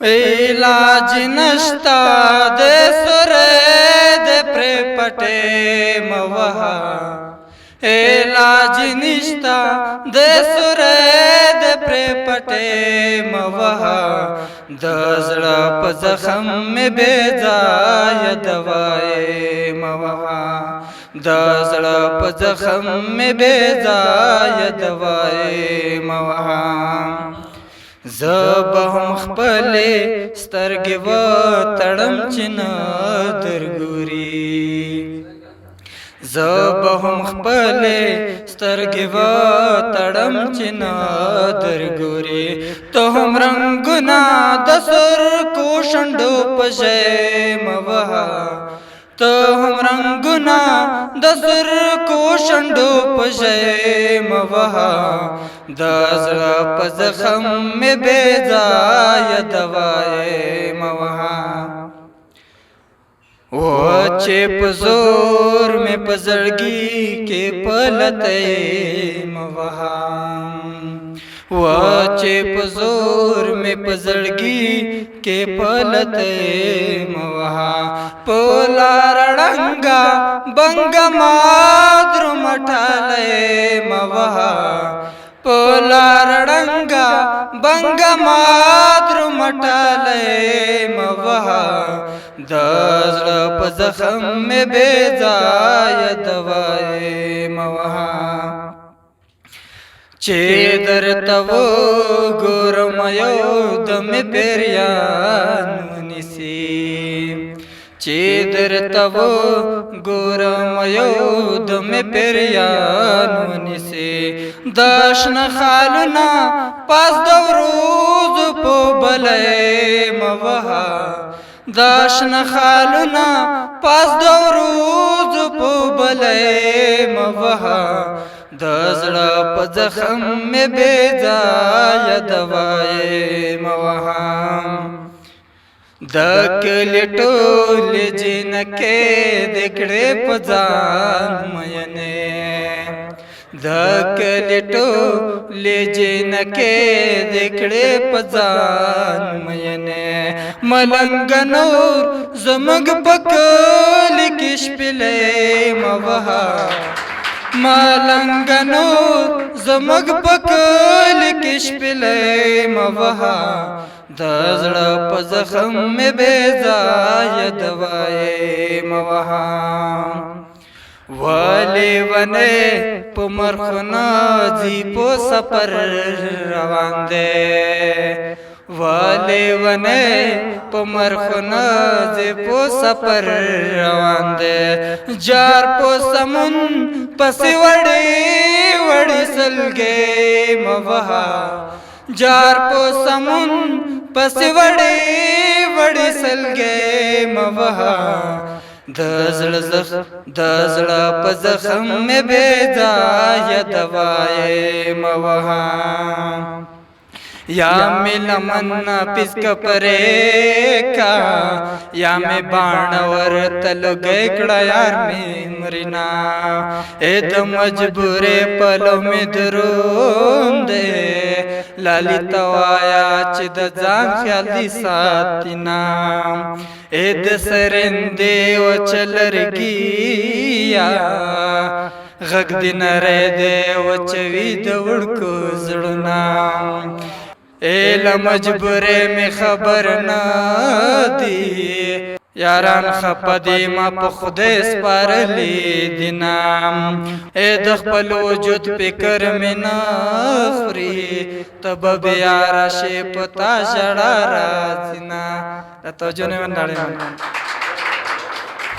علاج نشتا د سره د پر پټه موها علاج نشتا د سره د پر پټه موها د زړه په زخم می بے ځای دواي موها د زړه په زخم می بے ځای دواي موها زبهم خپل سترګې و تړم چې نه درګوري زبهم خپل سترګې و تړم چې نه درګوري ته هم رنگونه د سر کو شندو پښې موها ته هم رنگونه د سر کو شندو پښې موها د زړه په زخم می بے ځای دواي موها و چې په زور می په زړګي کې پلته موها و چې په زور می په زړګي کې پلته موها پولار ړنګا بنګ مادر مټاله موها پولار ړنګا بنګ مادر مټاله موها د زړه په زخم می بے ځای دواي موها چې درته وګورم یو دم پیریان ونیسي چې درته وګورم یو دم پیریان ونیسي داشن خالونه پاس د ورځ په بلې موها داشن خالونه پاس د ورځ په بلې موها د زړه په زخم می بے ځای دواي موها د کلی ټولې جنکې د کړې په ځان مینه د کلی ټولې جنکې د کړې په ځان مینه ملنګ نور زمګ پکل کې شپلې موها ملنګ نور زمګ پکل کې شپلې موها د زړه په زخم می بے ځای دواي موها والی ونه په مرخنا زی په سفر روان دي والی ونه په مرخنا زی په سفر روان دي جار په سمون پس وړي وړي سلګي موها جار په سمون پس وړي وړي سلګي موها د زړه په زخم می بے ځای دواي موها یا می لمن پسک پرې کا یا می باڼور تل گکړه یار می مرینا اې د مجبورې پلو می دروند لالی توایا چې د ځان خیال دي ساتینا اې د سرندې و چلرګیا غږ دې نری دی وچوي د وړکو زړونه ل مجبورې می خبر نه دی یاران خپدې ما په خدای سپارلې دینا اې د خپل وجود فکر می نه خوري تب بیا راشي پتا ژړا راځي نه د توجه نه ونډاړې